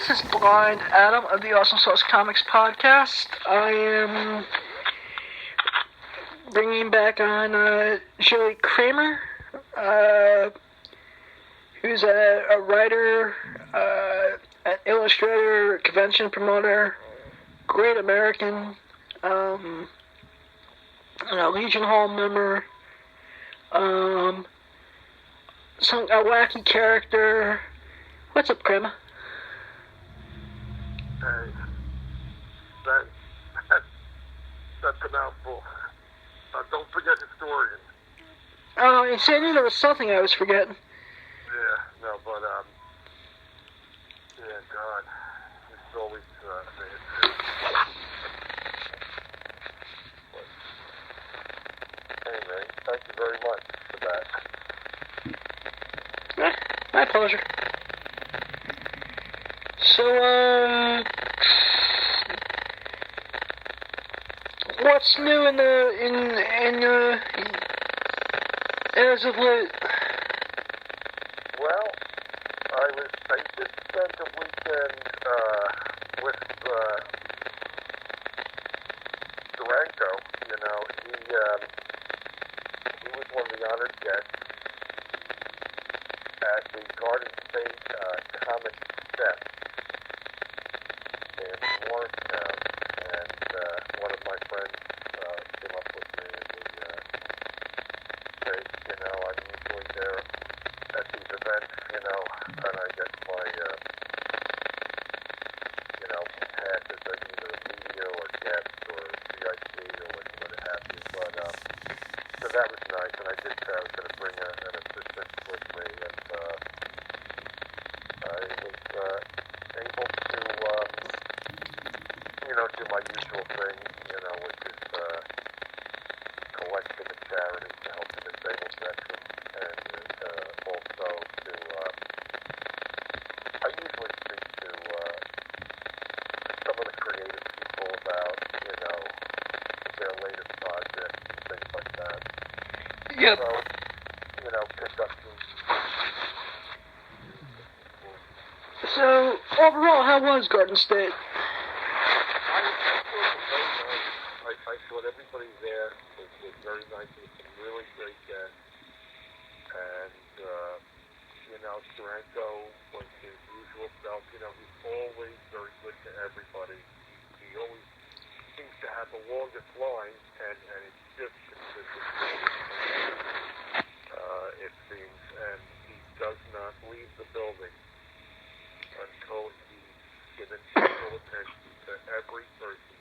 This is Blind Adam of the Awesome Sauce Comics podcast. I am bringing back on Joey Kramer, who's a writer, an illustrator, convention promoter, great American, a Legion Hall member, a wacky character. What's up, Kramer? Hey, that's a mouthful. Don't forget historian. Oh, you see, I knew there was something I was forgetting. Yeah, no, but, yeah, God, it's always, anyway, thank you very much for that. My pleasure. So, what's new in as of late? Well, I just spent a weekend, with, Stranko, you know, he was one of the honored guests at the Garden State, Comic Set in Morristown, and one of my friends came up with me and we said, you know, I'm usually there at these events, you know, and I get my, you know, passes as either media or guest or VIP or what have you, but, so that was nice, and I did say I was going to bring an assistant with me, and I was able to, you know, do my usual thing, you know, which is collect for the charity to help the disabled veterans, and also to, I usually speak to some of the creative people about, you know, their latest projects and things like that. Yep. So, you know, pick up some. So, overall, how was Garden State? I thought everybody there was very nice. It was some really great guests. And, you know, Stranko was his usual self. You know, he's always very good to everybody. He always seems to have the longest line, and it's just consistent. It seems. And he does not leave the building until he's given full attention to every person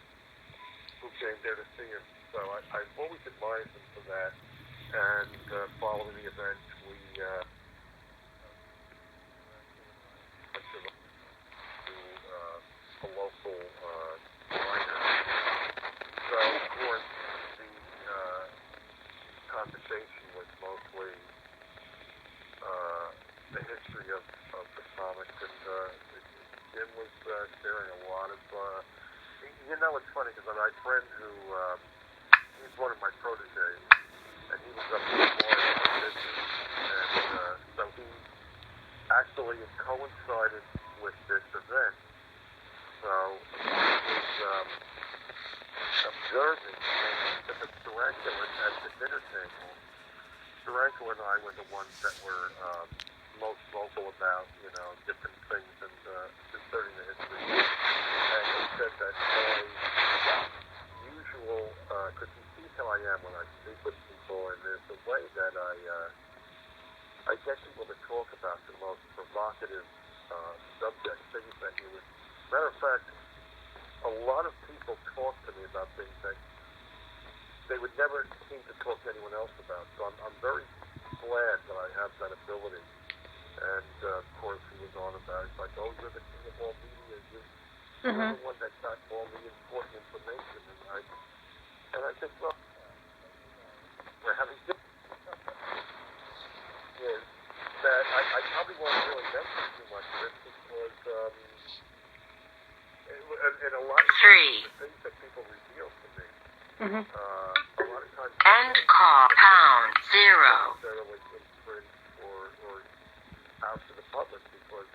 who came there to see him. So I've always admired him for that. And following the event, we went to a local diner. So, of course, the conversation was mostly the history of the comics, and Jim was sharing a lot of, you know, it's funny because my friend who, he's one of my proteges, and he was up in Florida, and so he actually coincided with this event, so he was observing, and the Stranko at the dinner table, Stranko and I were the ones that were most vocal about, you know, different things and concerning the history. And he said that my usual, because he sees how I am when I speak with people, and there's a way that I get people to talk about the most provocative subjects, things that you would, matter of fact, a lot of people talk to me about things that they would never seem to talk to anyone else about. So I'm very glad that I have that ability. And, of course, he was on about it. It's like, oh, you're the king of all media. You're the one that got all the important information. And I said, well, we're having different is that I probably won't really mention too much of it because, and a lot of the things that people reveal to me, a lot of times, end call, pound, zero. Necessarily in print or out to the public because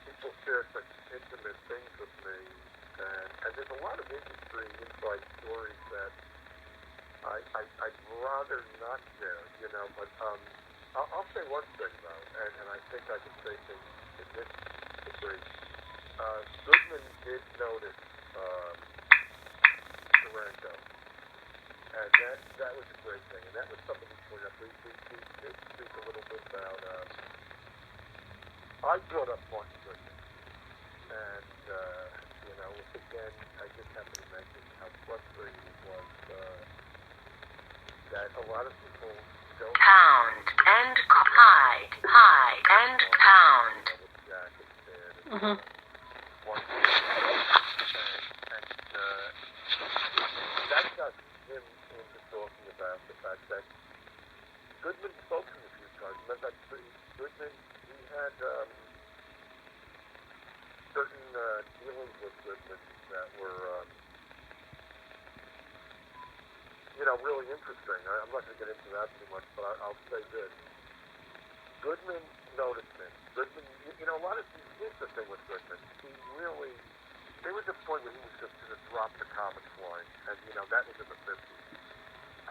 people share such intimate things with me, and there's a lot of industry inside stories that I'd rather not share, but I'll say one thing, though, and I think I can say things in this degree. Goodman did notice Stranko, and that was a great thing, and that was something we pointed up. We did speak a little bit about, I brought up Martin Goodman, and, again, I just happened to mention how frustrating it was that a lot of people don't... Pound and high and pound. Mm-hmm. That got him into talking about the fact that Goodman spoke to him a few times. Remember that Goodman, he had certain dealings with Goodman that were, really interesting. I'm not going to get into that too much, but I'll say this. Goodman noticed him. Goodman, a lot of things, here's the thing with Goodman. He really, there was a point where he was just going to drop the comics line, and, that was in the 50s.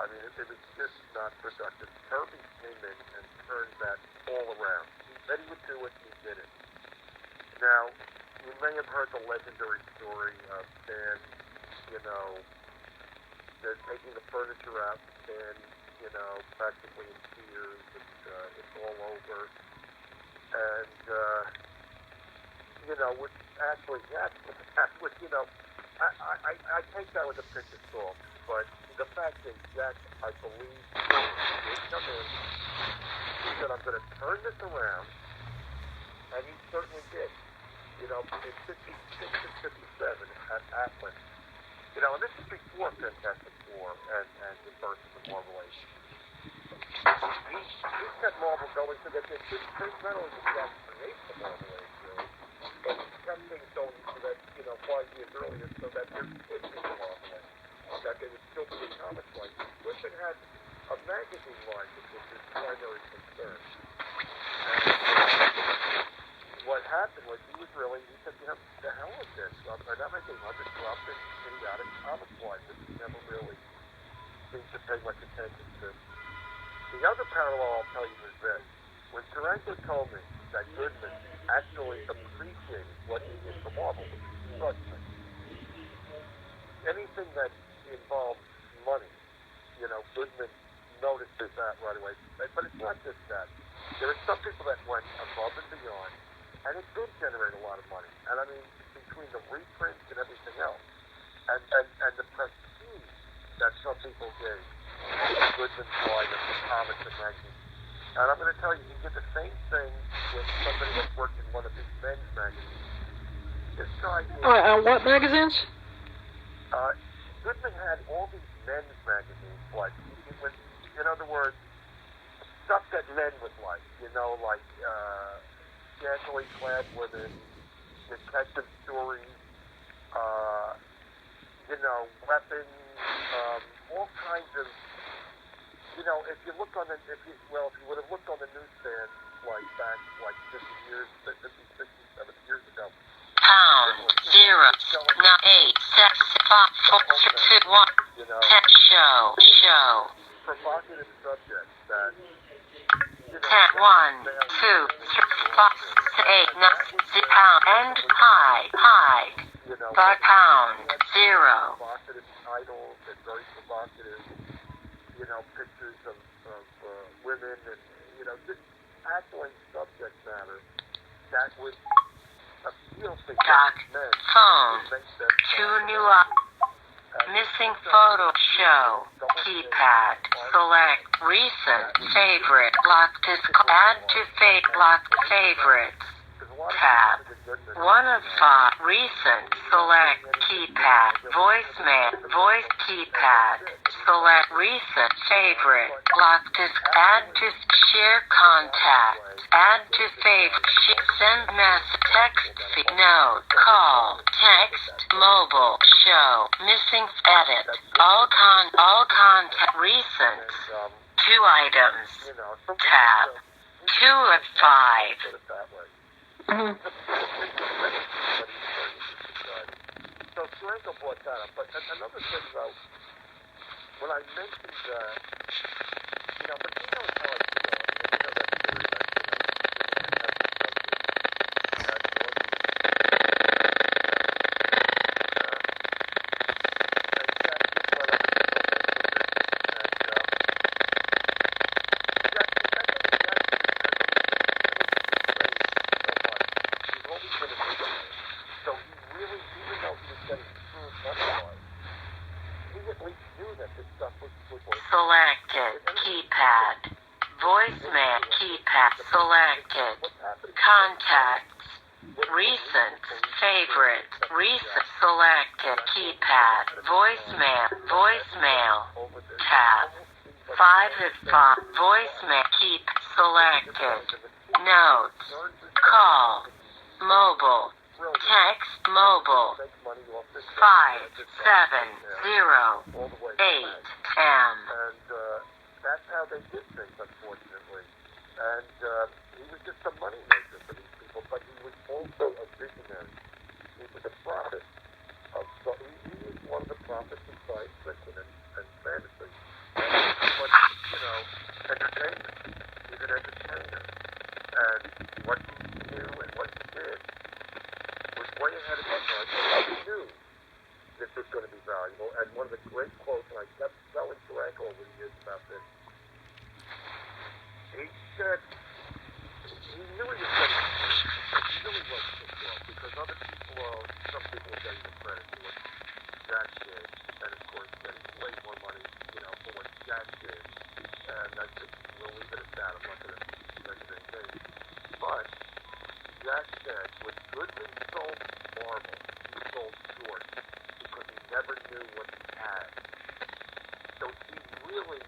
I mean, it was just not productive. Kirby came in and turned that all around. He said he would do it, he did it. Now, you may have heard the legendary story of Stan, they're taking the furniture out, and, practically in tears, and it's all over. And, which actually, I take that with a pinch of salt, but the fact is that I believe he did come in, he said, I'm going to turn this around, and he certainly did. In 56 and 57 at Atlas, and this is before Fantastic Four and the birth of the Marvel Age. He kept Marvel going so that they didn't not only did that create the Marvel Age, really, but he kept things going so that, 5 years earlier, so that there could be the Marvel Age, that they would still be comics like this. Goodman had a magazine line, which was his primary concern. And what happened was he said, the hell with this. I'm not making undisrupted, idiotic comics line that he never really seemed to pay much attention to. The other parallel I'll tell you is this. When Stranko told me that Goodman actually appreciated what he did for Marvel, which is construction, anything that involves money, Goodman notices that right away. But it's not just that. There are some people that went above and beyond, and it did generate a lot of money. And I mean, between the reprints and everything else, and the prestige that some people gave Goodman's line of the comics and magazines. And I'm going to tell you, he did the same thing with somebody that worked in one of his men's magazines. This guy did... What magazines? Goodman had all these men's magazines, like, in other words, stuff that men would like, scantily clad women, detective stories, weapons, all kinds of, if you look on if you would have looked on the newsstand, back, 50 years, 50, 60, 70 years ago. Pound, 0, 8, 6, 5, 4, 2, 1, show. Provocative subjects that, 10, 1, 2, 3, 4, 5, 6, 8, 9, pound, and high. By pound, 0. Provocative titles and very provocative, pictures of women and, just tackling subject matter that would appeal to men. Phone, 2 new missing photo show. Keypad, select recent, favorite, lock add to locked favorites. Tab. 1 of 5. Recent. Select keypad. Voicemail. Voice keypad. Select recent. Favorite. Lock disk. Add to share contact. Add to favorite. Send message. Text. Note. Call. Text. Mobile. Show. Missing. Edit. All contact. Recents. 2 items. Tab. 2 of 5. Mm-hmm. stranko brought that up. But another thing, though, when I mentioned that, but he knows how I feel. And that theory that, Selected. Keypad. Voicemail. Keypad. Selected. Contacts. Recent. Favorite. Recent. Selected. Keypad. Voicemail. Voicemail. Tab. 5 of 5. Voicemail. Keep. Selected. Notes. Call. Mobile. Text. Mobile. 5708M. And that's how they did things, unfortunately. And he was just a money maker for these people, but he was also a visionary. He was a prophet of he was one of the prophets of science fiction and fantasy. But entertainment. He's an entertainer. And what he knew and what he did was way ahead of his time. He knew this was going to be valuable. And one of the great quotes, and I kept telling Stranko over the years about this, he said he knew he was getting he knew he wasn't pissed off because other people, some people were getting the credit for what Jack did, and of course getting way more money, for what Jack did. And I think we'll leave it at that. I'm not going to mention anything. But Jack said when Goodman sold Marvel, he sold short because he never knew what he had. So he really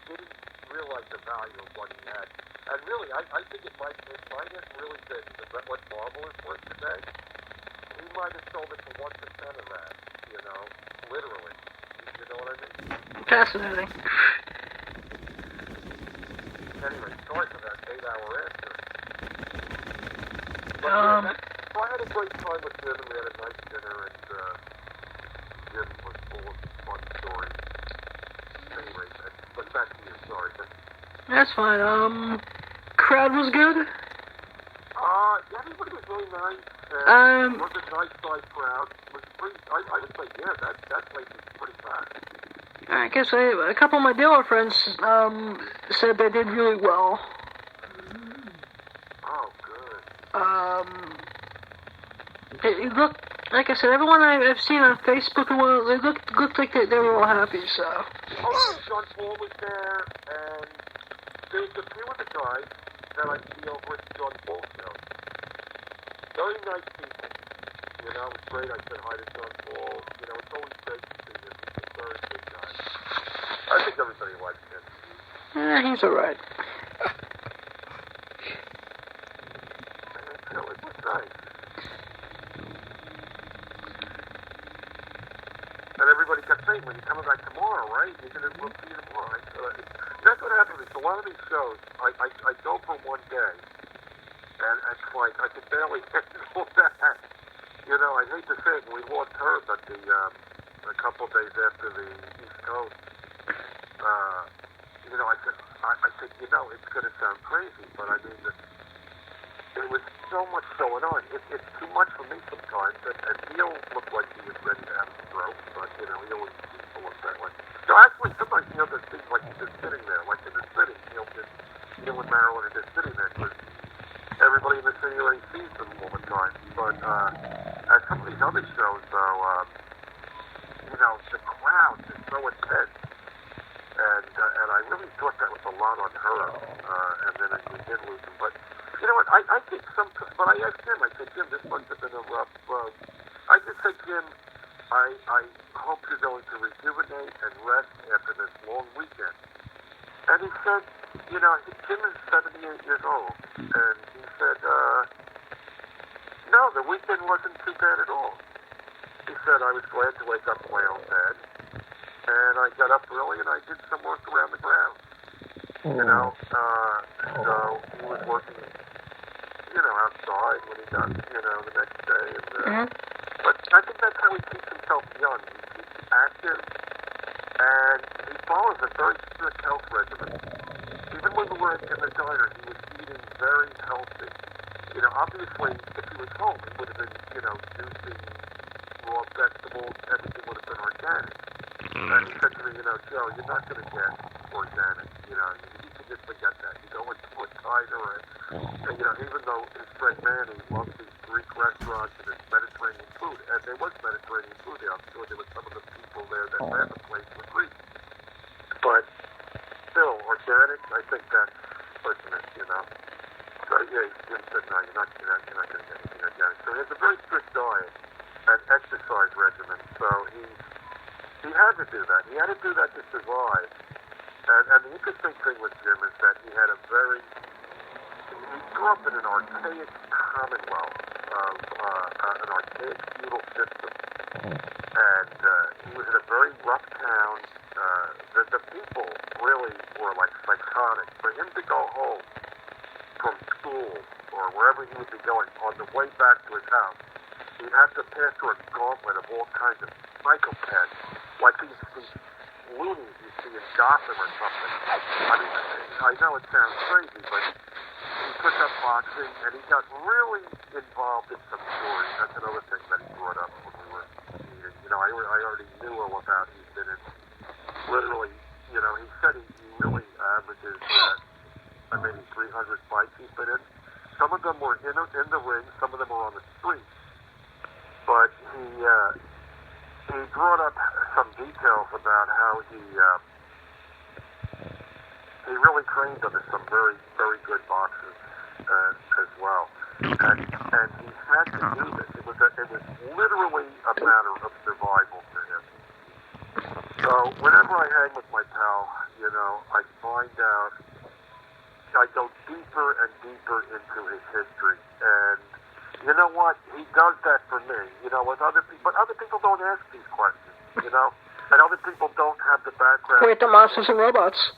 didn't realize the value of what he had. And really, I think it might have really been what Marvel is worth today. He might have sold it for 1% of that, literally. You know what I mean? Fascinating. Anyway, sorry for that 8-hour answer. But so I had a great time with Jim, and we had a nice dinner, and Jim was full of fun stories. Anyway, but back to you, sorry. That's fine. Crowd was good? Everybody was really nice. And it was a nice size crowd. It was pretty, I would say, yeah, that place was pretty packed. I guess a couple of my dealer friends said they did really well. Oh, good. It looked, like I said, everyone I've seen on Facebook, they looked like they were all happy, so. Oh, John Paul was there, and there's a few of the guys that I see over at John Paul's show. Very nice people. It was great. I said hi to John Paul. It's always great to see him. He's a very good guy. I think everybody likes him. Yeah, he's alright. It was nice. And everybody kept saying, well, you're coming back tomorrow, right? You're going to look for you tomorrow. That's what happens. A lot of these shows, I go for one day, and it's like I could barely handle that. I hate to say it, we lost Herb at a couple of days after the East Coast. I said, it's going to sound crazy, but I mean, there was so much going on. It's too much for me sometimes. And Neil looked like he was ready to have a stroke, but, he always seems to look that way. So actually, sometimes, there's things like he's just sitting there, like in the city. Neil and Marilyn are just sitting there because everybody in the city already sees them all the time. But at some of these other shows, though, the crowd is so intense. And I really thought that was a lot on her. And then we did lose him. But you know what? I think but I asked him. I said, Jim, this must have been a rough. I just said, Jim, I hope you're going to rejuvenate and rest after this long weekend. And he said, Jim is 78 years old, and he said, no, the weekend wasn't too bad at all. He said, I was glad to wake up in my own bed, and I got up early and I did some work around the grounds. So he was working, outside when he got, the next day. And, but I think that's how how he keeps himself young. He's active, and he follows a very strict health regimen. Even when we were in the diner, he was eating very healthy. You know, obviously, if he was home, he would have been, you know, juicing raw vegetables. Everything would have been organic. And he said to me, you know, Joe, you're not going to get organic. You know, you can just forget that. You go into a diner, and you know, even though his friend Manny loves these Greek restaurants and his Mediterranean food, and there was Mediterranean food there. I'm sure there were some of the people there that ran the place were Greek. But still, organic, I think that's pertinent, you know. So yeah, Jim said, no, you're not going to get anything organic. So he has a very strict diet and exercise regimen. So he had to do that. He had to do that to survive. And the interesting thing with Jim is that he had he grew up in an archaic commonwealth of an archaic feudal system. And he was in a very rough town. The people really were like psychotic. For him to go home from school or wherever he would be going on the way back to his house, he'd have to pass through a gauntlet of all kinds of psychopaths, like these loonies you see in Gotham or something. I mean, I know it sounds crazy, but he took up boxing, and he got really involved in some stories. That's another thing that he brought up when we were eating. You know, I already knew all about he's been in literally, you know, he said he really averages maybe 300 fights he's been in. Some of them were in the ring, some of them were on the street. But he brought up some details about how he really trained under some very, very good boxers as well. And he had to do this. It was literally a matter of survival for him. So whenever I hang with my pal, you know, I find out, I go deeper and deeper into his history. And you know what? He does that for me. You know, with other people, but other people don't ask these questions. You know, and other people don't have the background. Wait, the Monsters and Robots.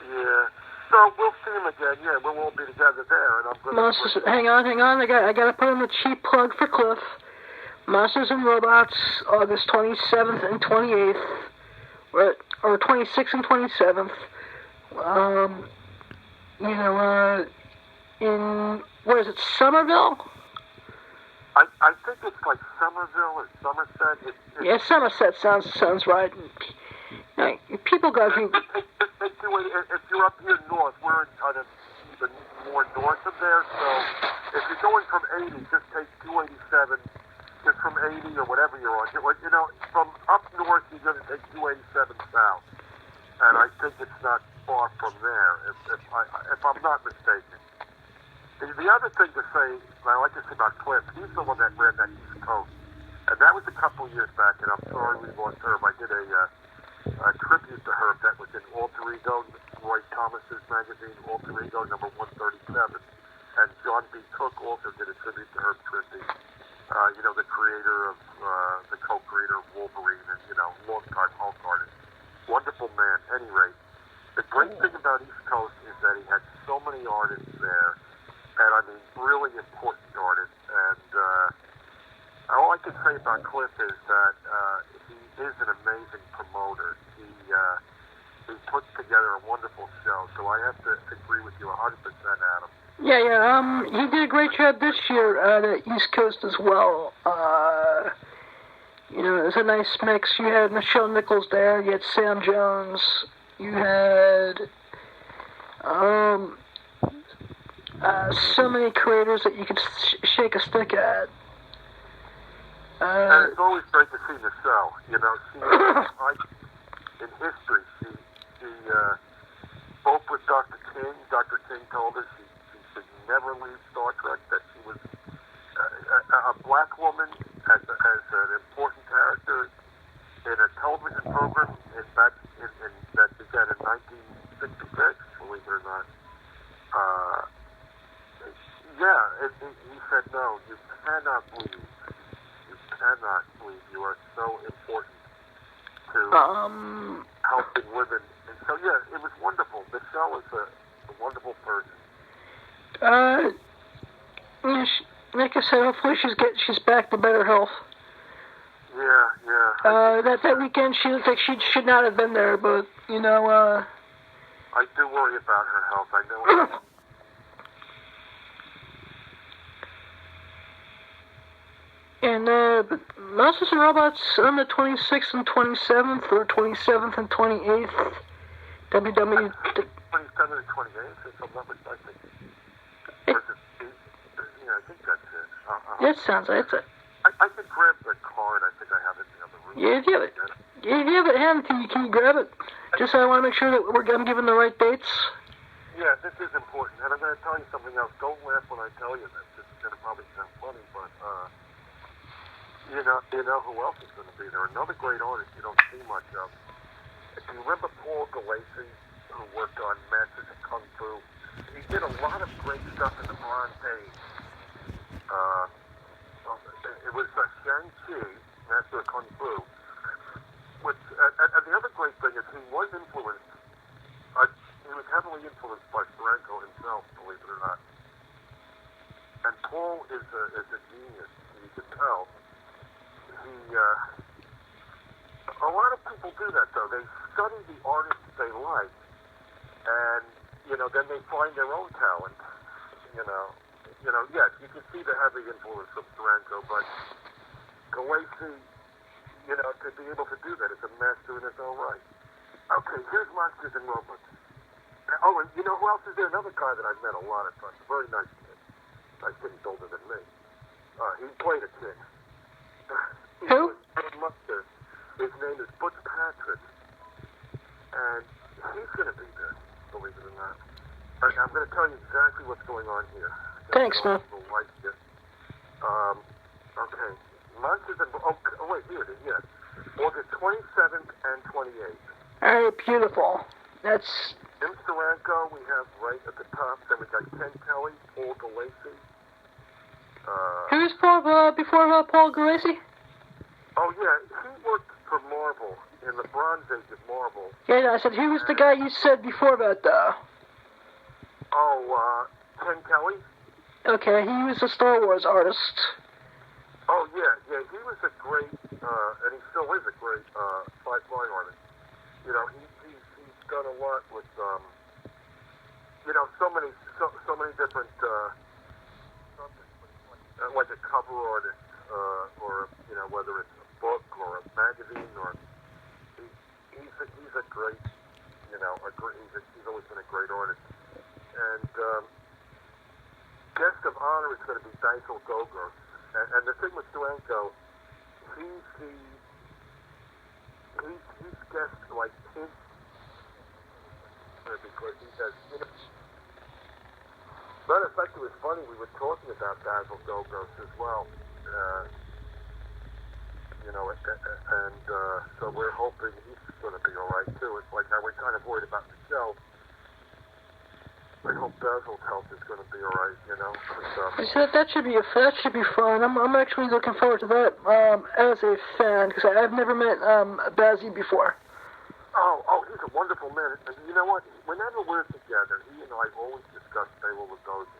Yeah. So we'll see him again. Yeah, we'll all be together there, and I'm going to. Monsters. Hang on. I got to put in the cheap plug for Cliff. Monsters and Robots, August 27th and 28th, or 26th and 27th. You know, in, what is it, Somerville? I think it's like Somerville or Somerset. Yeah, Somerset sounds right. People go through. If you're up here north, we're kind of even more north of there. So if you're going from 80, just take 287. Just from 80 or whatever you're on. You know, from up north, you're going to take 287 south. And I think it's not far from there, if I'm not mistaken. The other thing to say, I like to say about Cliff, he's the one that ran that East Coast. And that was a couple years back, and I'm sorry we lost Herb. I did a tribute to Herb that was in Alter Ego, Roy Thomas's magazine, Alter Ego, number 137. And John B. Cook also did a tribute to Herb Trimby. You know, the creator of, the co-creator of Wolverine, and, you know, long-time Hulk artist. Wonderful man, at any rate. The great thing about East Coast is that he had so many artists there, and I mean, really important artists. And all I can say about Cliff is that he is an amazing promoter. He puts together a wonderful show, so I have to agree with you 100%, Adam. Yeah, he did a great job this year at the East Coast as well. You know, it was a nice mix. You had Michelle Nichols there, you had Sam Jones, you had so many creators that you could shake a stick at. And it's always great to see Michelle. You know, she, in history, she spoke with Dr. King. Dr. King told her she should never leave Star Trek, that she was a black woman as an important character in a television program that began in 1966, believe it or not. He said, no, you cannot leave. You cannot leave. You are so important to helping women. And so, yeah, it was wonderful. Michelle is a wonderful person. Yeah, like I said, hopefully she's back to better health. Yeah. That weekend, she looked like she should not have been there, but, you know, I do worry about her health. I know it. And, but Monsters and Robots on the 26th and 27th, or 27th and 28th, 27th and 28th, if I'm not mistaken. I think that's it. That sounds like it. I could grab the card. I think I have it in the other room. Yeah, if you have it. Yeah, if you have it handy, can you grab it? Just so I want to make sure that I'm giving the right dates. Yeah, this is important. And I'm going to tell you something else. Don't laugh when I tell you this. This is going to probably sound funny, but, you know who else is going to be there? Another great artist you don't see much of. If you remember Paul Gulacy, who worked on Masters of Kung Fu, he did a lot of great stuff in the Bronze Age. It was Shang-Chi, Master of Kung Fu, which, and the other great thing is he was influenced, he was heavily influenced by Stranko himself, believe it or not. And Paul is a genius, you can tell. A lot of people do that, though. They study the artists they like, and, then they find their own talent, yes, you can see the heavy influence of Stranko, but Gulacy, to be able to do that is a master in his own right. Okay, here's Monsters and Robots. Oh, and you know who else is there? Another guy that I've met a lot of times. A very nice kid. I think he's older than me. He played a kid. Who? His name is Butch Patrick. And he's going to be there, believe it or not. I'm going to tell you exactly what's going on here. Thanks, man. Okay. Monsters and... Oh, wait, here it is, yes. August 27th and 28th. All right, beautiful. That's... Jim Steranko, we have right at the top. Then we got Ken Kelly, Paul Gulacy. Who's Paul, before Paul Gulacy? Oh, yeah, he worked for Marvel, in the Bronze Age of Marvel. Yeah, I said, who was the guy you said before that, Ken Kelly? Okay, he was a Star Wars artist. Oh, yeah, he was a great, and he still is a great, sci-fi artist. He's done a lot with, so many different, like a cover artist, or, whether it's a book or a magazine, or, he's a great, he's always been a great artist. And, guest of honor is going to be Dysel Gogos. And the thing with Steranko, he's guest, like, his, because he does, matter of fact, it was funny, we were talking about Dysel Gogos as well, so we're hoping he's going to be alright too. It's like how we're kind of worried about the show. I hope Basil's health is going to be alright, So that should be fun. I'm actually looking forward to that as a fan, because I've never met Bazzy before. Oh, he's a wonderful man. And you know what? Whenever we're together, he and I always discuss Bela Lugosi.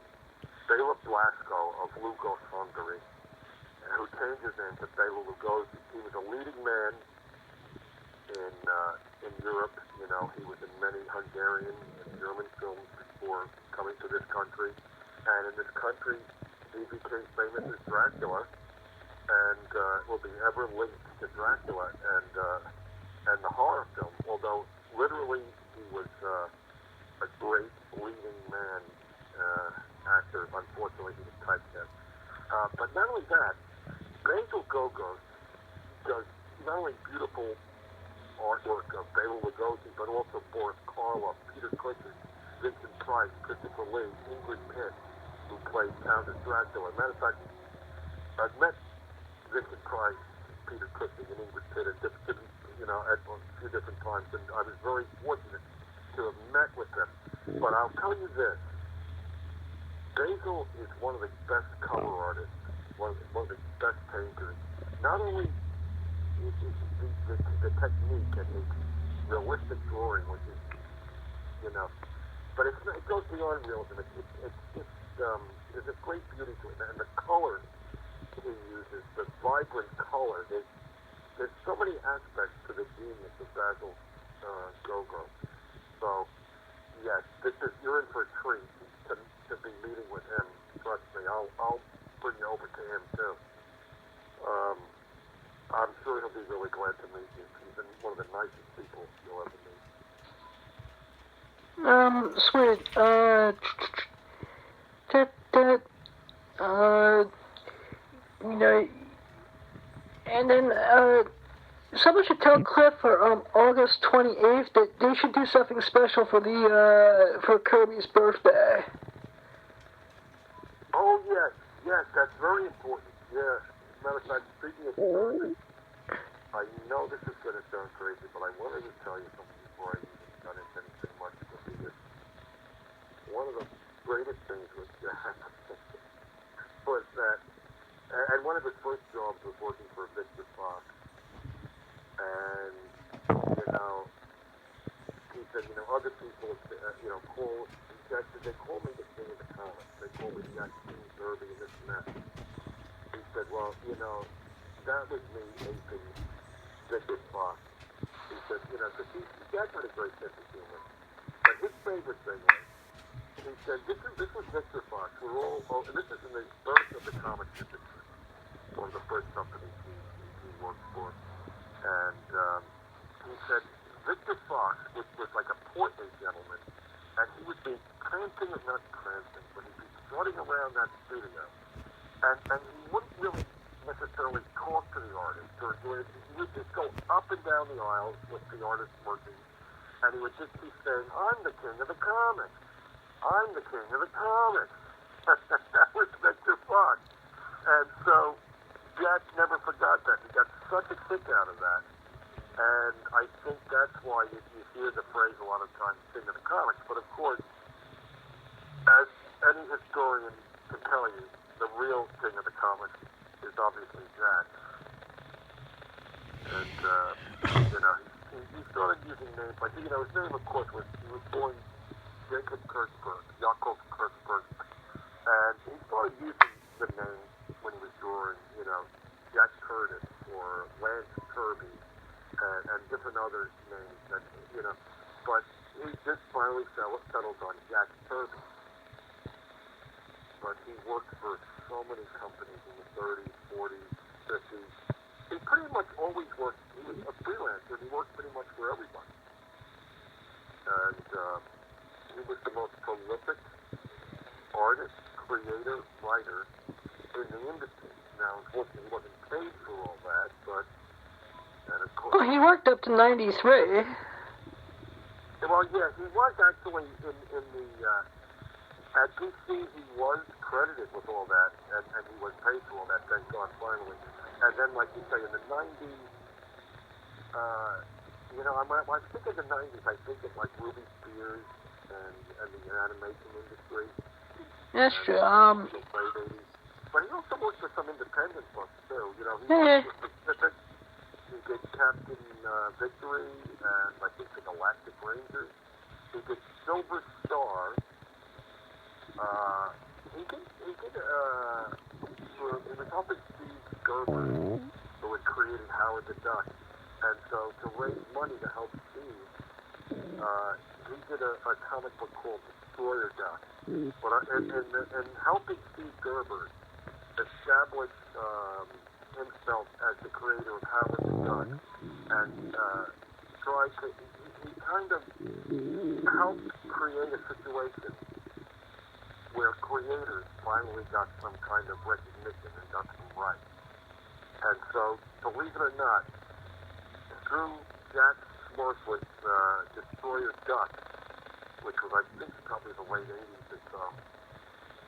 Bela Blasko of Lugos, Hungary, who changed his name to Bela Lugosi. He was a leading man in Europe. He was in many Hungarian and German films before coming to this country. And in this country, he became famous as Dracula, and will be ever linked to Dracula and the horror film. Although literally he was a great leading man actor. Unfortunately, he was typecast. But not only that, Dysel Gogos does not only beautiful artwork of Bela Lugosi, but also Boris Karloff, Peter Cushing, Vincent Price, Christopher Lee, Ingrid Pitt, who played Countess Dracula. Matter of fact, I've met Vincent Price, Peter Cushing, and Ingrid Pitt at a few different times, and I was very fortunate to have met with them. But I'll tell you this, Dysel is one of the best cover artists, one of the best painters. Not only the technique and the realistic drawing, which is, but it goes beyond realism. There's a great beauty to it, and the colors he uses, the vibrant color. there's so many aspects to the genius of Basil Gogo. So, yes, you're in for a treat to be meeting with him. Trust me, I'll bring you over to him too. I'm sure he'll be really glad to meet you. He's been one of the nicest people you'll ever meet. Sweet. You know, and then, someone should tell Cliff for, August 28th that they should do something special for for Kirby's birthday. Oh, yes, that's very important. Yeah. Matter of fact, speaking of Kirby, I know this is going to sound crazy, but I wanted to tell you something before I even got into anything much because one of the greatest things was was that, and one of his first jobs was working for Victor Fox, and, he said, other people, they call me the king of the comics, they call me the King Kirby and this and that. He said, well, that was me aping Victor Fox. He said, because Jack had a great sense of humor. But his favorite thing was, he said, this was Victor Fox. And this is in the birth of the comics industry, one of the first companies he worked for. And he said, Victor Fox was like a portly gentleman, and he would be prancing, or not prancing, but he'd be strutting around that studio. And he wouldn't really necessarily talk to the artist or do it. He would just go up and down the aisles with the artist working, and he would just be saying, I'm the king of the comics. I'm the king of the comics. That was Victor Fox. And so Jack never forgot that. He got such a kick out of that. And I think that's why you hear the phrase a lot of times, king of the comics. But of course, as any historian can tell you, the real king of the comics is obviously Jack. And, he started using names like, his name, of course, he was born Jacob Yaakov Kurtzberg. And he started using the name when he was drawing, Jack Curtis or Lance Kirby and different other names that, but he just finally settled on Jack Kirby. But he worked for so many companies in the 30s, 40s, 50s. He pretty much always worked, he was a freelancer, he worked pretty much for everybody. And he was the most prolific artist, creator, writer in the industry. Now, unfortunately, he wasn't paid for all that, but, and of course... Well, he worked up to 93. Well, yeah, he was actually in the, at DC, he was credited with all that, and he was paid for all that, thank God, finally. And then, like you say, in the 90s, I think in the 90s, I think of, like, Ruby Spears and the animation industry. That's true. But he also worked with some independent books, too. He worked with Pacific, he did Captain Victory, and I think the Galactic Rangers. He did Silver Star. He was helping Steve Gerber, who had created Howard the Duck. And so, to raise money to help Steve, he did a comic book called Destroyer Duck. But in helping Steve Gerber establish himself as the creator of Howard the Duck, and he kind of helped create a situation where creators finally got some kind of recognition and got some rights. And so, believe it or not, through Jack's work with Destroyer Duck, which was, I think, probably the late 80s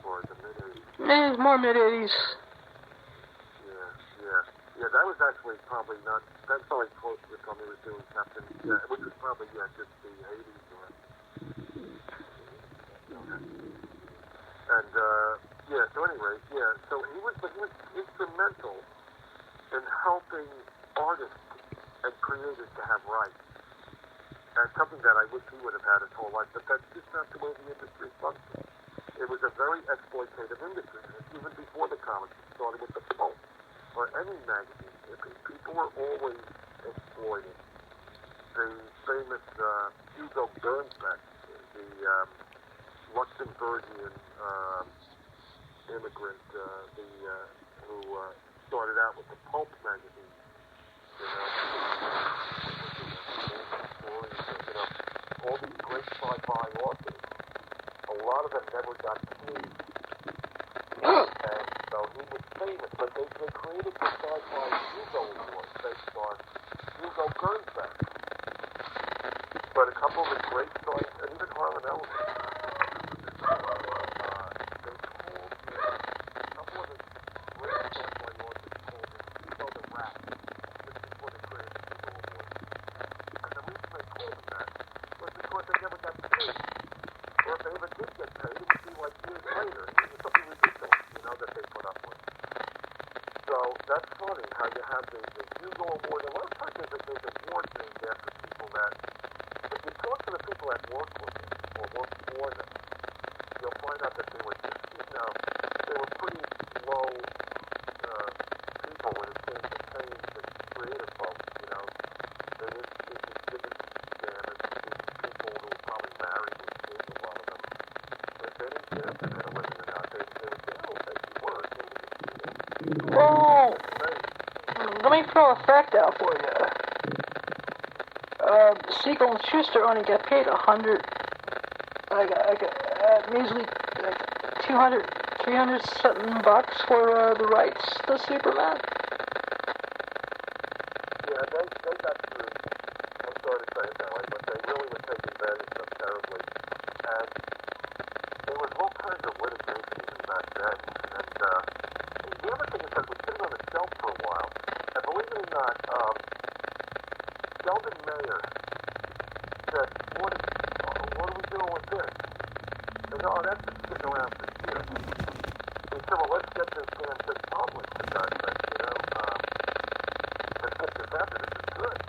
or the mid-80s. Yeah, more mid-80s. Yeah, that was actually probably not, that's probably close to the time he was doing Captain, which was probably, just the 80s or... And, so anyway, so he was instrumental in helping artists and creators to have rights. And something that I wish he would have had his whole life, but that's just not the way the industry functions. It was a very exploitative industry, even before the comics. It started with the pulp. or any magazine, people were always exploited. The famous Hugo Gernsback, the Luxembourgian immigrant, who started out with the Pulp magazine. You know, all these great sci-fi authors, a lot of them never got paid. And so he was famous, but they created the sci-fi Hugo Award based on Hugo Gernsback. But a couple of the great stories, and even Harlan Ellison, they called a couple of the great sci-fi authors called him Hugo the Rat, just before they created the Hugo Award. And the reason they called him that was because they never got paid. Or if they ever did get paid, it would be like years later. It was something ridiculous, you know, that they put up with. So that's funny how you have the Hugo Award. A lot of times there's awards named after people that, if you talk to the people that work with them or work for them, you'll find out that they were just, you know, they were pretty low people when it came to paying the creative folks, you know. They didn't damage people who were probably married with kids, a lot of them. They didn't care if they made a living or not. They would say, oh, thank you, work. Well, let me throw a fact out for you. Siegel and Schuster only get paid measly, 200, 300 something bucks for the rights to Superman. Yeah, they got screwed. I'm sorry to say it that way, but they really were taken advantage of terribly. And there was all kinds of litigation even back then. And the other thing is that it was sitting on the shelf for a while. And believe it or not, Sheldon Mayer said, what are we doing with this? They go, oh, that's been sitting around for years. He said, well, let's get this damn thing published, for God's sake, you know. Let's get this out there. This is good.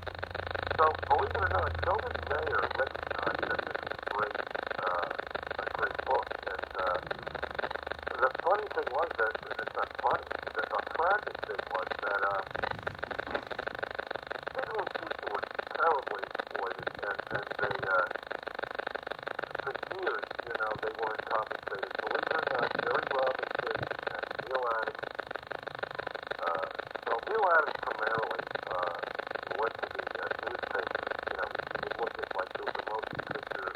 So, believe it or not, Sheldon Mayer recognized that this was a great book. And the funny thing was that, it's not funny, the tragic thing was that people in Houston were terribly exploited, and they, for years, you know, they weren't compensated. Believe it or not, Jerry Robinson and Neil Adams, so Neil Adams primarily went to the newspapers, you know, he would look at, like, the motion picture,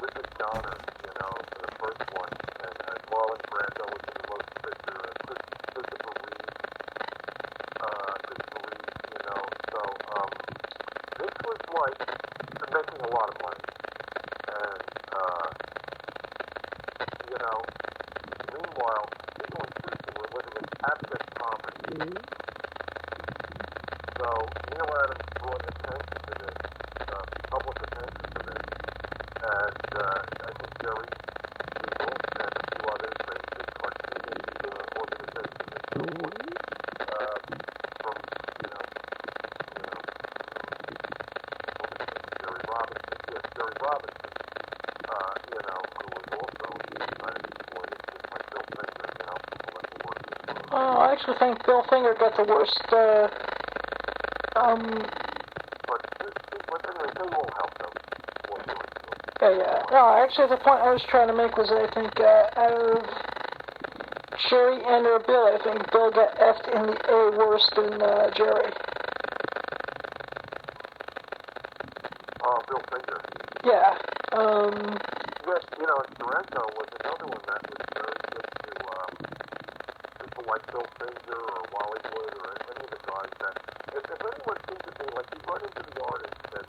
Richard Donner, you know, the first one, and Marlon Brando was in the motion picture, Christopher Reeve, you know, so, this was like making a lot of money, and, you know, meanwhile, people in Houston were living in abject poverty. So Neil Adams brought attention to this, public attention to this, and I think Jerry Siegel and a few others, they did cartoonist organizations and so forth, from, you know, Jerry Robinson, you know, who was also kind of exploited, just like Bill Finger, you know, people that were working for. I actually think Bill Finger got the worst, But anyway, they will help them. yeah. No, actually, the point I was trying to make was I think out of Sherry and or Bill, I think Bill got effed in the A worse than Jerry. Bill Finger. Yeah. Yes, you know, Stranko was another one that was very good to people like Bill Finger or Wally Wood or any of the guys that, if anyone seemed to be, like, you run into the artists and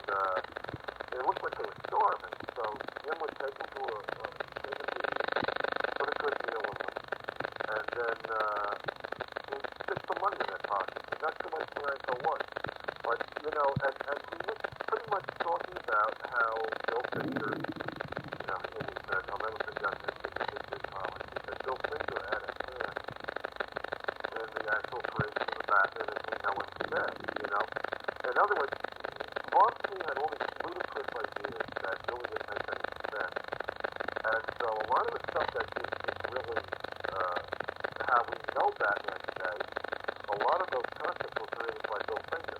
they looked like they were starving, so Jim would take them to put a good deal in them, and then he'd stick some money in their pockets, and that's the way Stranko was. But, you know, and he was pretty much talking about how Bill Finger, you know, and he said, I'll never forget this, he said Bill Finger had a hand in the actual creation of the Batman and we know what he said, you know. In other words, Bronstein had all these ludicrous ideas that really didn't make any sense. And so a lot of the stuff that he really had how we know Batman today, a lot of those costumes were created by Bill Finger.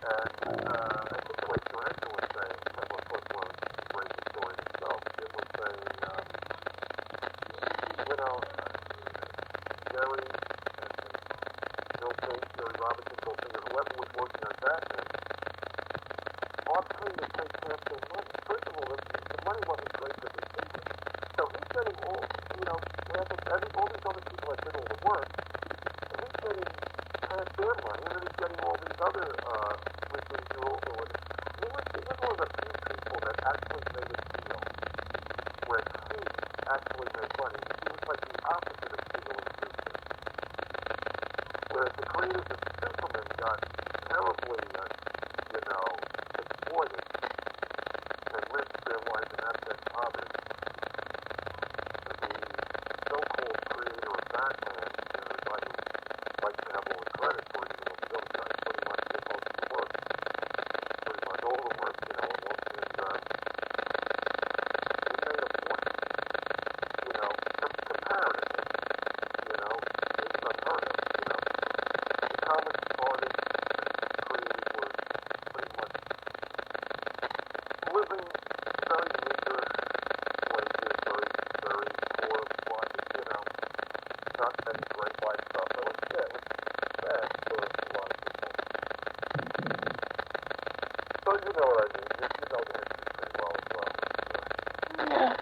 And I think the way Tarantula was saying, that was one of the great story itself, it was saying, Jerry and Bill Finger, Jerry Robinson, Bill Finger, whoever was working on Batman, Bob Finger takes half their money. First of all, the money wasn't great for the Finger. So he's getting all, all these other people that did all the work, and he's getting half their money, and then he's getting all these other residuals or whatever. He was one of the few people that actually made a deal where he actually made money. He was like the opposite of Steele and Schuster. Whereas the creators of Superman got terribly, exploited and risked their life in abject poverty. The so-called creator of Batman, I would like to have all the credit for it, even though the other guys pretty much did most of the work. Pretty much all the work, and he made a fortune, comparatively, it's unheard of, The comics artists and creators were pretty much living very meager wages, very poor lives, not any great lifestyle. So it's sad. It's sad for a lot of people. So you know what I mean. You know the history pretty well as well. Yeah.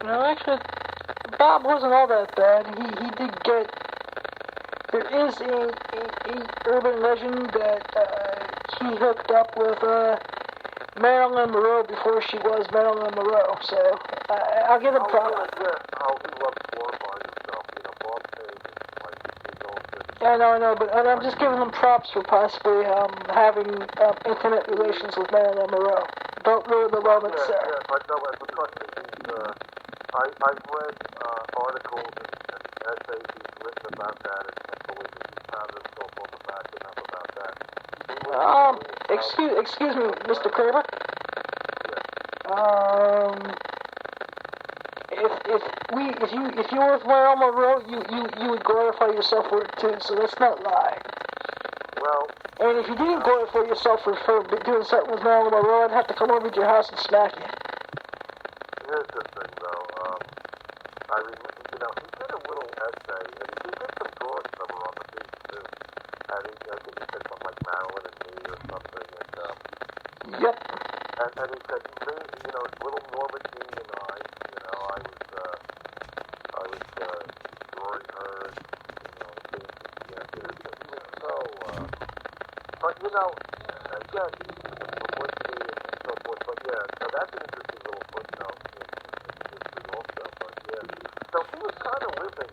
No, actually, Bob wasn't all that bad. He did get. There is a urban legend that he hooked up with Marilyn Monroe before she was Marilyn Monroe. So I'll give him props. Yeah. How he loves glorifying himself. Bob Page is like his own thing. I know, but I'm just giving him props for possibly having intimate relations with Marilyn Monroe. Don't ruin the romance there. Yeah, but no, because I've read articles and essays he's written about that, and believe me, he found himself on the back enough about that. Excuse me, Mr. Kramer. Yeah. If you were with Marilyn Monroe, you would glorify yourself for it too. So let's not lie. Well. And if you didn't glorify yourself for doing something with Marilyn Monroe, I'd have to come over to your house and smack you. Here's the thing, though. I remember, he did a little essay, and he did some drawings of her on the beach, too. And I think he said something like Marilyn and me or something, and, Yep. And he said, little Norma Jean and I was drawing her, and, he was so, but, again, publicity and so forth, but yeah, now that's an interesting little footnote in history also, but yeah. So he was kind of living,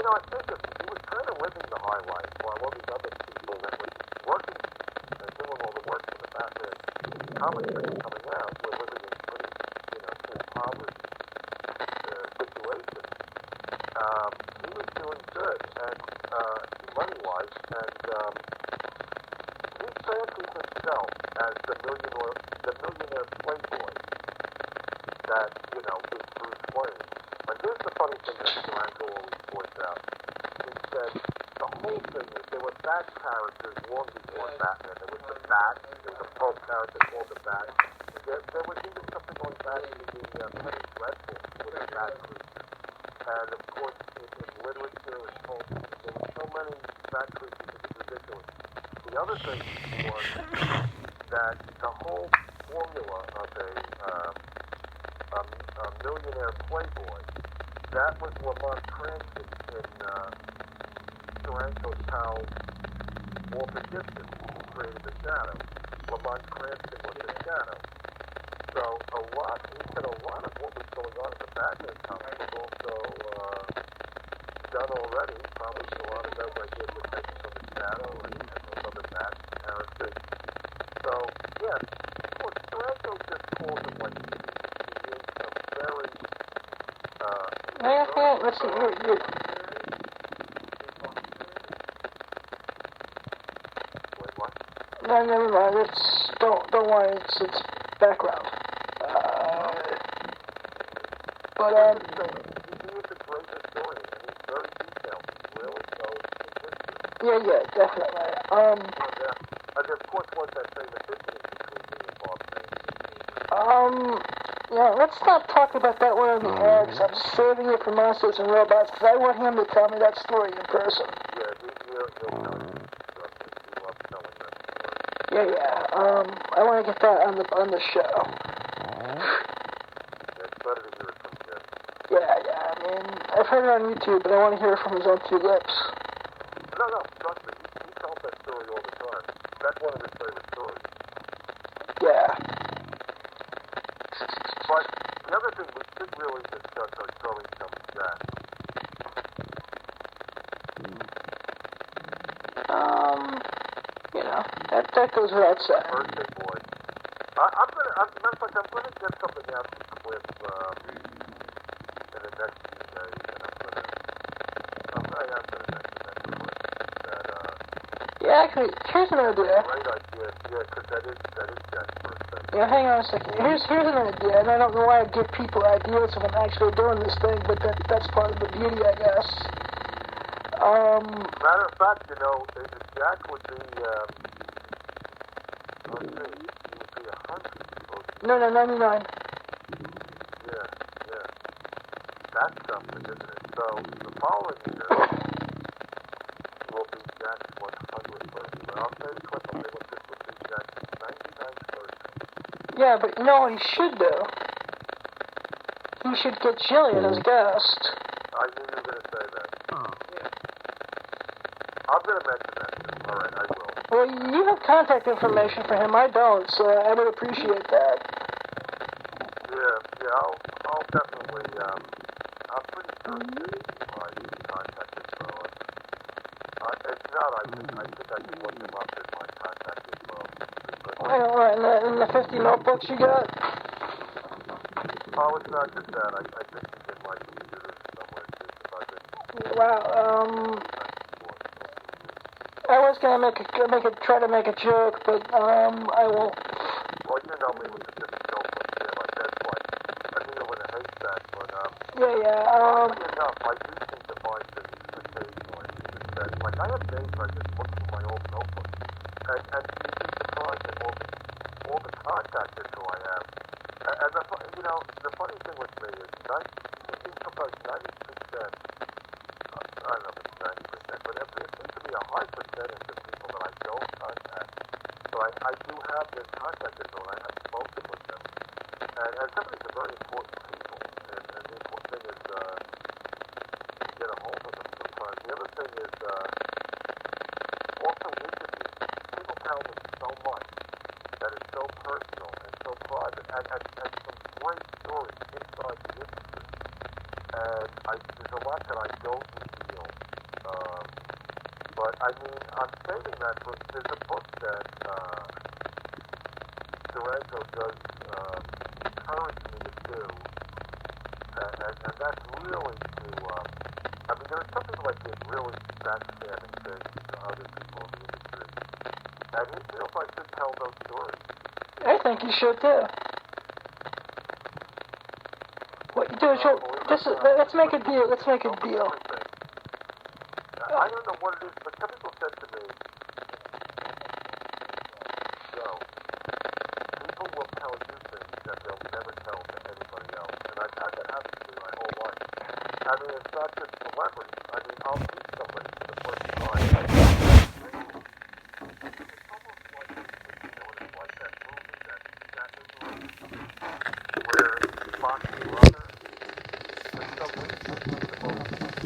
I think he was kind of living the high life while all these other people that were working and doing all the work for the Batman comics that were coming out were living in pretty, impoverished situations. He was doing good, and money-wise, and he fancied himself as the millionaire playboy that, is Bruce Wayne. But here's the funny thing that Stranko always points out. He said the whole thing is there were Bat characters long before Batman. There was the Bat, there was a pulp character called the Bat. There was even something going back to the Penny Dreadful with the Bat creature. And of course, in literature and pulp, there were so many Bat creatures, it was ridiculous. The other thing was that the whole formula of a millionaire playboy, that was Lamont Cranston in Taranto's pal Walter Gibson, who created the Shadow. Lamont Cranston was the Shadow. So he said a lot of what was going on in the Batman comic was also done already. Probably a lot of those ideas were taken from the Shadow and those other Bat characters. So, yeah, of course, Taranto just calls him like he is a very... let's see, Wait, what? No, never mind. Don't worry. It's background. But, he is a great historian, and he's very detailed. He really knows his history. yeah, definitely. And there, of course, was that famous incident between me and Bob Crane. Yeah, let's not talk about that one on the air, because I'm saving it for Monsters and Robots, because I want him to tell me that story in person. Yeah, he'll tell you. He loves telling that story. Yeah. I want to get that on the show. Yeah, it's better to hear it from him. Yeah. I mean, I've heard it on YouTube, but I want to hear it from his own two lips. No, trust me. He tells that story all the time. That's one of his favorite stories. Yeah. But the other thing we should really discuss are throwing some Jack. That goes without saying. Birthday boy. Matter of fact, I'm gonna get something out some clips in the next few days, and I am gonna mention that clip. Yeah, actually, here's an idea. Great idea, yeah, because that is Jack's birthday. Yeah, hang on a second. Here's an idea, and I don't know why I give people ideas when I'm actually doing this thing, but that's part of the beauty, I guess. Matter of fact, Jack would be, let's see, he would be 100. No, 99. Yeah. That's something, isn't it? So, the following year will be Jack's 100th birthday. But I'll tell you quickly, this will be Jack's 99th birthday. Yeah, but you know what he should do? He should get Jillian as a guest. I knew you were going to say that. I'm going to mention that too. All right, I will. Well, you have contact information for him. I don't, so I would appreciate that. Yeah, I'll definitely, I'm pretty sure it's my contact info. If not, I think I can look him up as my contact info. All right, in the 50 notebooks you got? Oh, it's not just that. I think he's in my computer somewhere too. Wow, I was gonna try to make a joke, but I won't. Well, you know me with the different notebooks, yeah, like that's like a needle in a haystack, but Yeah. funny enough, I do seem to find this occasionally. Like I have days where I just look through my old notebook, and you'd be surprised at all the contact info I have. And the funny thing with me is, sometimes 90%. I don't know if it's 90%, but it seems to be a high percentage of people that I don't contact. So I do have their contact info, and I have spoken with them. And some of these are very important people. And the important thing is to get a hold of them sometimes. The other thing is also interviews. People tell me so much that is so personal and so private, and some great stories inside the industry. And there's a lot that I don't reveal. But I mean, I'm saving that for, there's a book that Stranko does encourage me to do. And that's really to, I mean, there are some people that did really backstabbing things to other people in the industry. And he feels I should tell those stories. I think you should too. What you do is let's make a deal. Let's make a deal. I don't know what it is, but some people said to me, Joe, people will tell you things that they'll never tell to anybody else. And I've had that happen to me my whole life. I mean, it's not just celebrities. I mean, I'll meet somebody for the first time. It's almost like, it's like that movie, that where Fox's brother, for some reason, he's the most thing.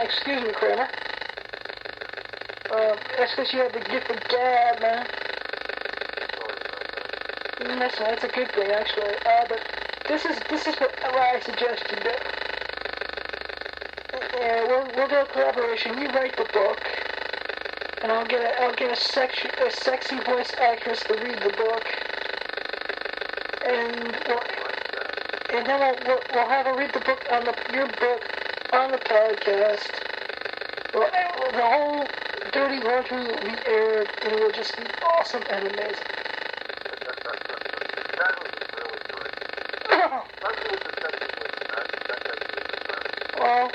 Excuse me, Kramer. That's because you have the gift of gab, man. That's a good thing, actually. But this is what I suggest you do. Yeah, we'll do a collaboration. You write the book, and I'll get a sexy voice actress to read the book, and then we'll have her read the book your book on the podcast. Well, the whole dirty laundry will be aired, and it will just be awesome and amazing. That would be really great. Especially with the sexy women. Well,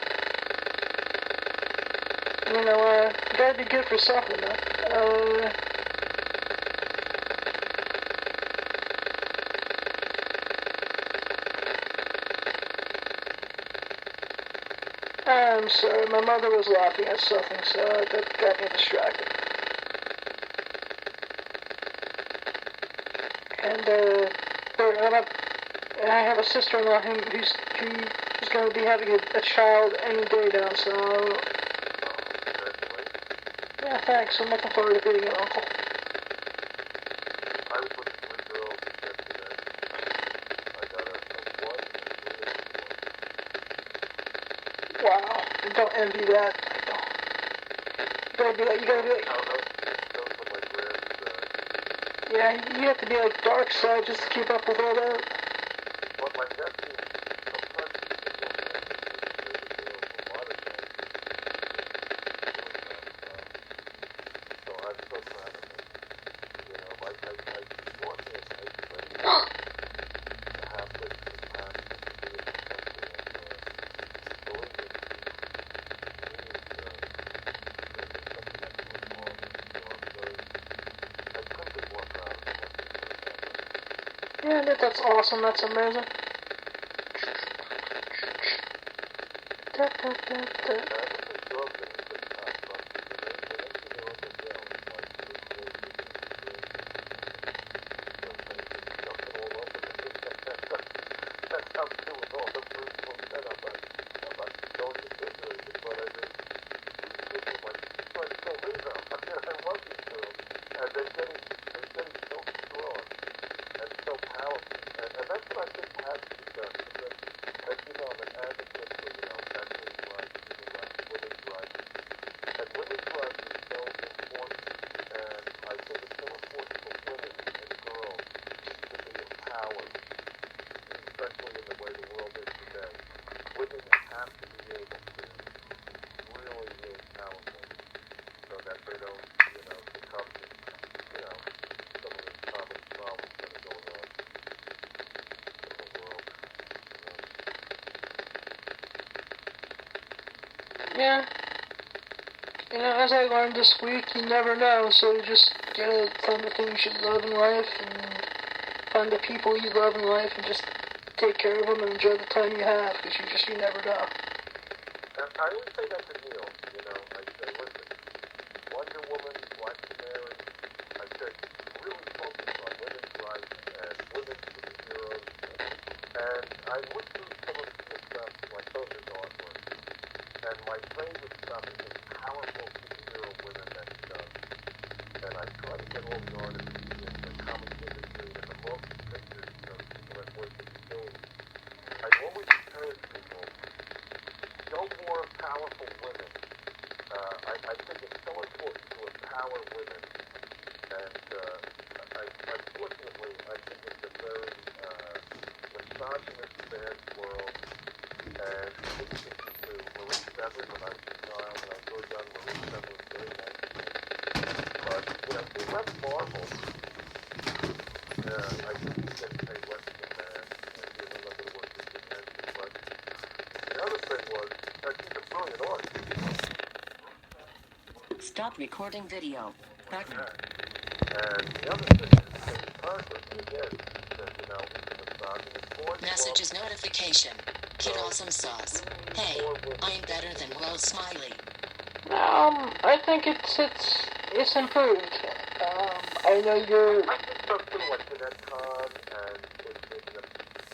you gotta be good for something, though. I'm sorry, my mother was laughing at something, so that got me distracted. And I have a sister-in-law who's going to be having a child any day now, so... Yeah, thanks. I'm looking forward to being an uncle. I was with 3 girls yesterday. I got a 1 and 3 and 4. Wow. I don't envy that. I don't. You gotta be like... Those were my grands. Yeah, you have to be like dark side just to keep up with all that. Well, my nephew, sometimes he can go back and do a lot of things. So I'm so proud of him. I want his education to have this compassion to be able to believe it. Yeah, that's awesome. That's amazing. Yeah. As I learned this week, you never know, so you just gotta find the things you love in life, and find the people you love in life, and just take care of them and enjoy the time you have, because you never know. I always say that to Neil, I say, listen, Wonder Woman, Black Canary, I said, really focus on women's rights and women's superheroes, and I look through some of the stuff, like those is artwork. And my favorite stuff is the powerful superhero women that he does. And I try to get all the artists in the comic industry and the motion pictures, people that work in film. I always encourage people, show more powerful women. I think it's so important to empower women. And unfortunately, I think it's a very misogynist, bad world. And Marie Severin, when I was a child, when I was so young, Marie Severin was very nice to me. But, she left Marvel. I think she gets paid less than that, and did a little bit of work with Dimension. But the other thing was, she's a brilliant artist. Stop recording video. Kramer. And the other thing is, Katie Parker, again, said, Messages notification. Kid Awesome Sauce. Hey, I'm better than Will Smiley. I think it's improved. I know you're... I think so too, like Jeanette Kahn and in the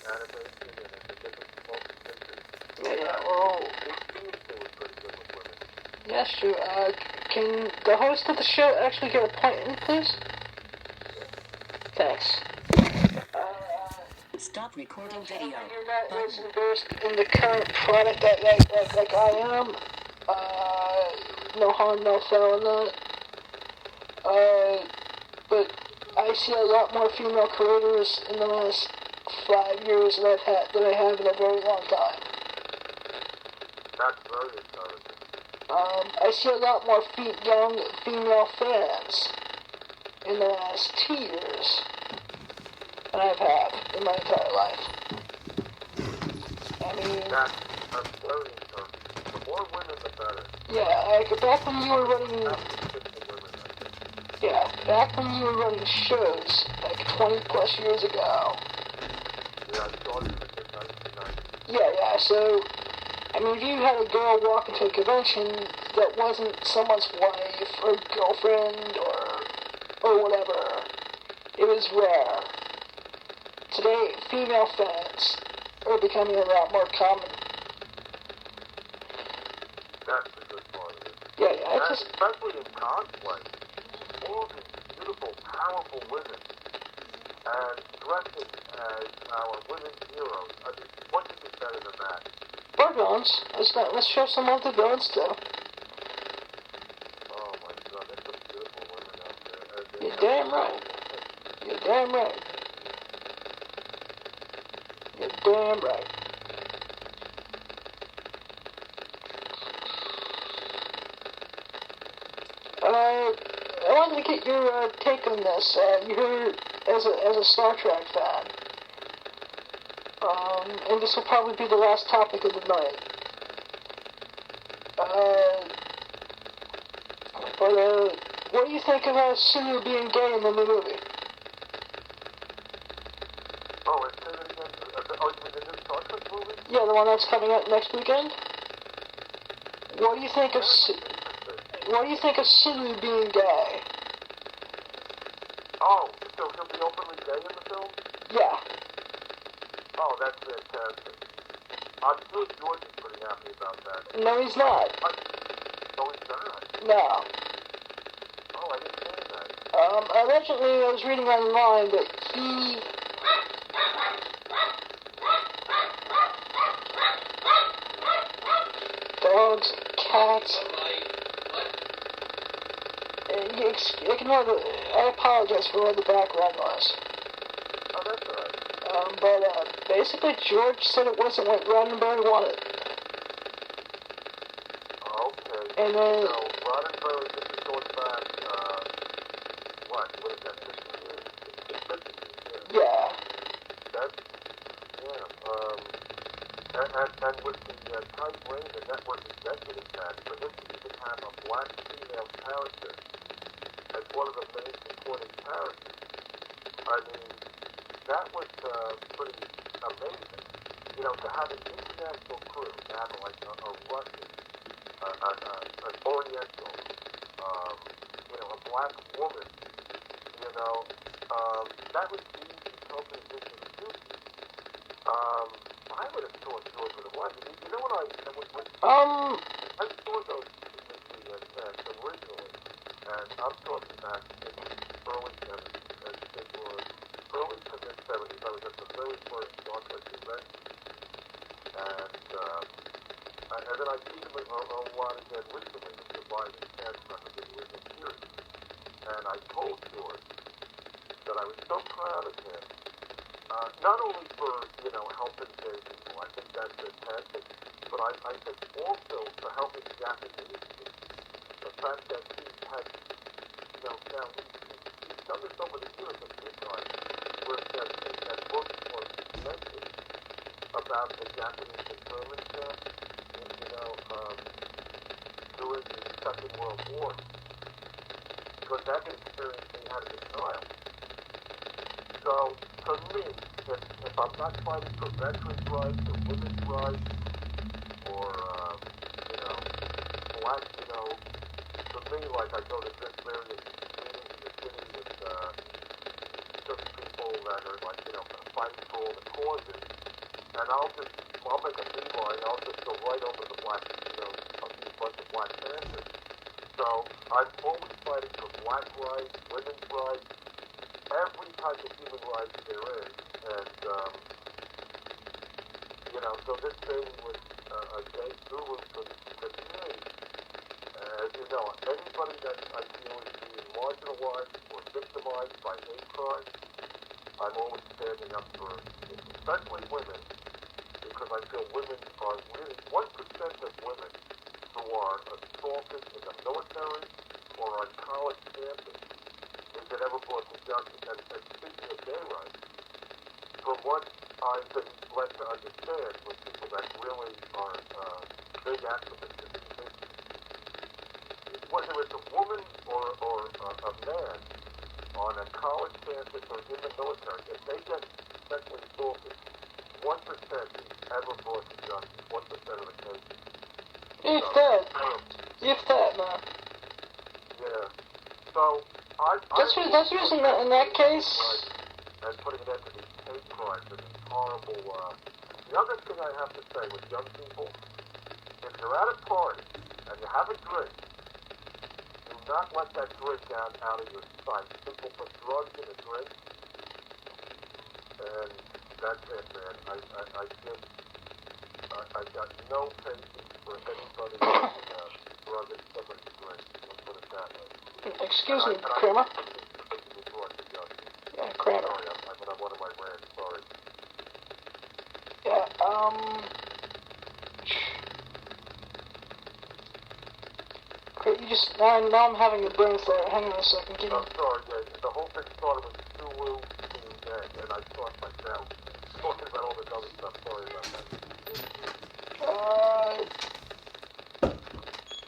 animation and in the different motion pictures. Yeah, well... It seems they were pretty good with women. Yes, true. Can the host of the show actually get a point in, please? Yeah. Thanks. Stop recording video. You're not as endorsed in the current product like I am. No harm, no foul in that. But I see a lot more female creators in the last 5 years than I have in a very long time. That's very encouraging. I see a lot more young female fans in the last 2 years than I've had in my entire life. I mean, that's very encouraging. The more women, the better. Yeah, like back when you were running, back when you were running shows, like 20 plus years ago. Yeah, I started in 1990. Yeah, so, I mean, if you had a girl walk into a convention that wasn't someone's wife or girlfriend or whatever, it was rare. Today, female fans are becoming a lot more common. That's the good part of it. Yeah, and especially in cosplay, all these beautiful, powerful women, and dressing as our women's heroes. I mean, what could be better than that? Or villains. Let's show some of the villains too. Oh my God, there's some beautiful women out there. You're damn right. You're damn right. You're damn right. I wanted to get your take on this. You're as a Star Trek fan, and this will probably be the last topic of the night. What do you think of Sulu being gay in the new movie? Oh, it's you mean the new Star Trek movie? Yeah, the one that's coming out next weekend. What do you think of Sulu being gay? Oh, so he'll be openly gay in the film? Yeah. Oh, that's fantastic. I'm sure George is pretty happy about that. No, he's not. No, he's not. No. Oh, I didn't know that. Allegedly, I was reading online that he... Dogs, cats... Ignore the... I apologize for what the background was. Oh, that's all right. But basically, George said it wasn't what Roddenberry wanted. Okay. And then... So, Roddenberry just to go back, what is that, 50 years? 50 years, Yeah. That's, and with the tight rein the network executives had, for him to even have a black female character as one of the main supporting characters, I mean, that was pretty amazing. You know, to have an international crew, to have like a Russian, an Oriental, a black woman, that was the company vision to do. I would have thought George would have liked it. You know what I saw those originally, and I'm talking back in the early 70s, and they were early to mid 70s. I was at the very first Star Trek convention, and then I see them a lot again recently, which is why the cast members of the original series. And I told George that I was so proud of him, not only for, helping gay people, I think that's fantastic, but I think also for helping Japanese people. The fact that he has, he's done this over the years of his life, where he has books or mentions about the Japanese internment camp, during the Second World War, because that's an experience they had as a child. So, for me, if I'm not fighting for veterans' rights or women's rights, or, black, for me, like I go to this various meetings in the city with just people that are, like, fighting for all the causes, and I'll make a beeline, I'll just go right over the black, a bunch of Black Panthers. So, I'm always fighting for black rights, women's rights, every type of human rights there is, and So this thing was a gay guru for me. As you know, anybody that I feel is being marginalized or victimized by hate crime, I'm always standing up for, especially women, because I feel women are really, 1% of women who are assaulted in the military or on college campus is it ever brought to justice. And speaking of gay rights, from what I've been led to understand with people that really are big activists in these issues, whether it's a woman or a man on a college campus or in the military, if they get sexually assaulted, 1% is ever brought to justice, 1% of the cases. If that, man. Yeah. So, That's the reason that in that case... And putting an end to these hate crimes and these horrible... The other thing I have to say with young people, if you're at a party and you have a drink, do not let that drink out of your sight. People put drugs in a drink, and that's it, man. I got no patience for anybody taking drug in somebody's drink. Let's put it that way. Excuse me, Kramer. Yeah, Kramer. Sorry, I'm on one of my rants, sorry. Yeah, Great, you just... Now I'm having a brain flare. Hang on a second. Give me... I'm sorry, yeah. The whole thing started with Sulu being dead, and I thought myself, talking about all this other stuff. Sorry about that.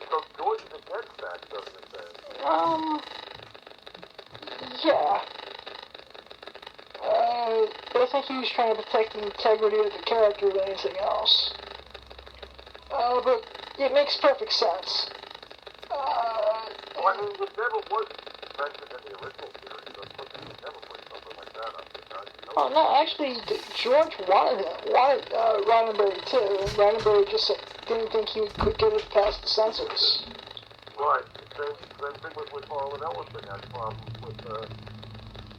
So George is against that, so you're saying? Yeah. But I think he was trying to protect the integrity of the character than anything else. But it makes perfect sense. Well, I mean, it never was mentioned in the original series. Of course, they would never put something like that up. Oh, no, actually, George wanted Roddenberry too, and Roddenberry just didn't think he could get it past the censors. Right. Same thing with Harlan Ellison had problems with,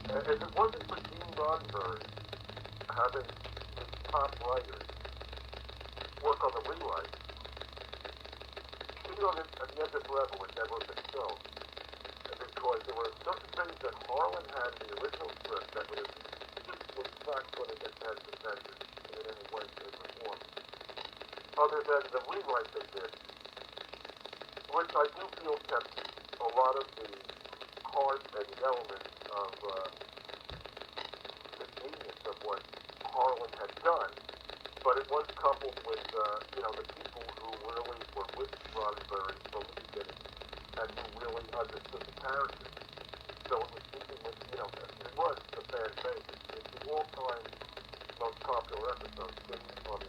if it wasn't for Gene Roddenberry having his top writers work on the rewrite, Kingdom at the End of Forever would never have been shown. Because there were certain things that Harlan had in the original script that was not going to get past the censors in any way, shape, or form. Other than the rewrite they did, which I do feel kept a lot of the heart and the elements of the genius of what Harlan had done, but it was coupled with, the people who really were with Roddenberry from the beginning and who really understood the character. So it was speaking with, it was the fan base. It's the all-time most popular episode, Kings on the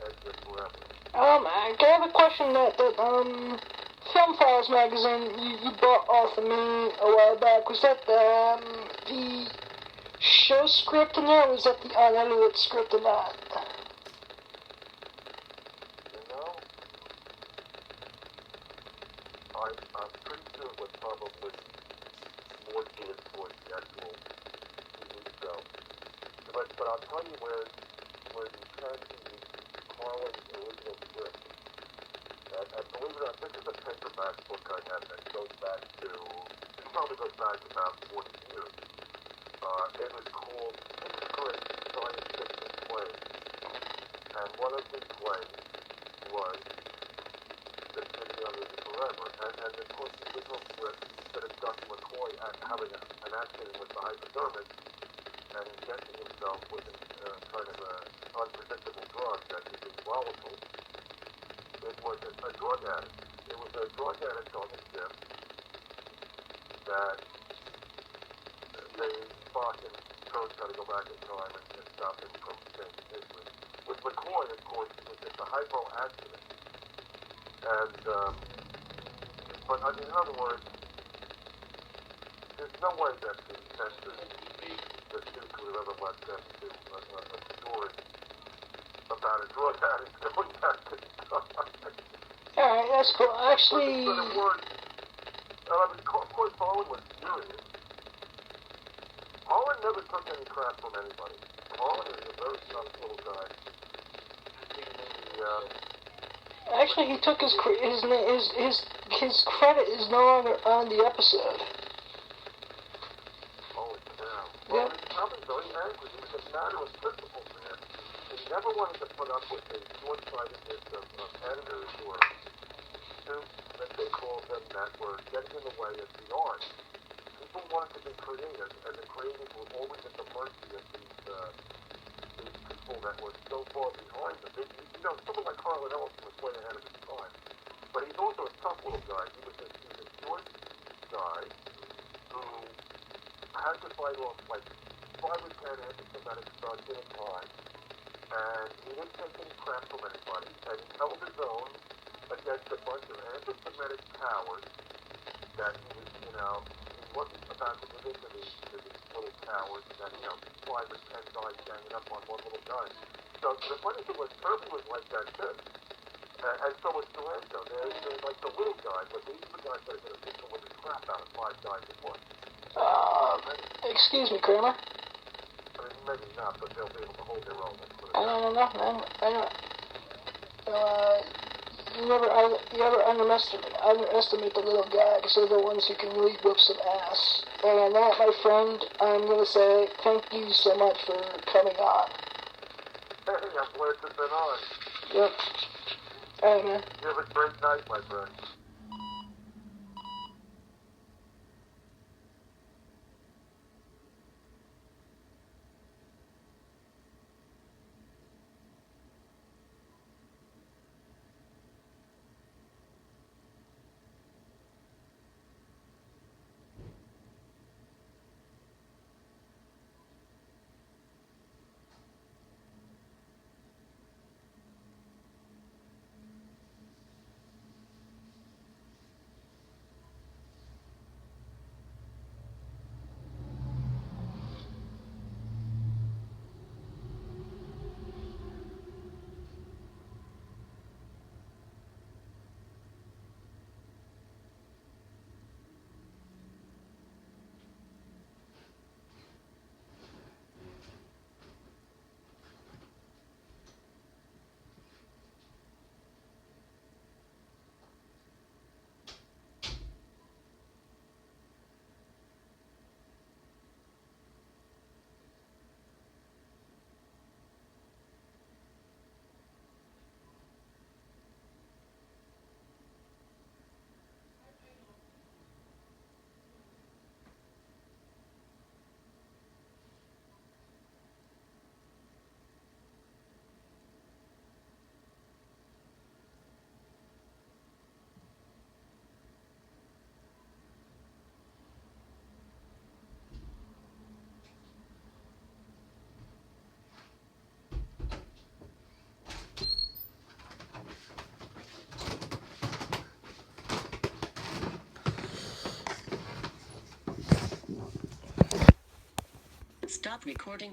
Edge of Forever. I have a question that Film Files magazine you bought off of me a while back. Was that the show script in there, or was that the unedited script in that? I'm pretty sure it was probably more geared towards the actual TV show. But I'll tell you where you can see Harlan's original script. And believe it or not, this is a paperback book I have that goes back to, it probably goes back about 40 years. It was called Sixth Grade Science Fiction Plays. And one of the plays was The City Under the Forever. And of course, the original script instead of Gus McCoy having an accident with the hypodermic and injecting himself with kind of an unpredictable drug that could be volatile, it was a drug addict. It was a drug addict on the ship that they Spock and Kirk got to go back in time and stop him from changing history. With McCoy, of course, it's a hypo accident. And, but I mean, in other words, there's no way that the censors, the two could have ever let them do a story about a drug addict going back in time. Alright, that's cool. Actually... Of course, Harlan was furious. Harlan never took any crap from anybody. Harlan is a very tough little guy. Actually, he took his credit is no longer on the episode. Holy cow. Well, Yep. he's probably very angry. It was a matter of principle for him. He never wanted to put up with the short-sightedness of editors or suits, that they call them, that were getting in the way of the art. People wanted to be creative, and the creatives were always at the mercy of these people that were so far behind them. Someone like Carlin Ellison was way ahead of his time. But he's also a tough little guy. He was a short guy who had to fight off like 5 or 10 anti-Semitic thugs at a time. And he didn't take any crap from anybody. And he held his own against a bunch of anti-Semitic cowards that he was, he wasn't about to give in to these little cowards that, 5 or 10 guys ganging up on one little guy. So the funny thing was, Kirby was like that too. And so was Stranko. They're like the little guy, but these are the guys that are going to beat them with the crap out of 5 guys at once. Excuse me, Kramer. I mean, maybe not, but they'll be able to hold their own. I don't know, man. You never underestimate the little guy, because they're the ones who can really whip some ass. And on that, my friend, I'm going to say thank you so much for coming on. Hey, I'm glad to have been on. Yep. All right, man. You have a great night, my friend. Stop recording.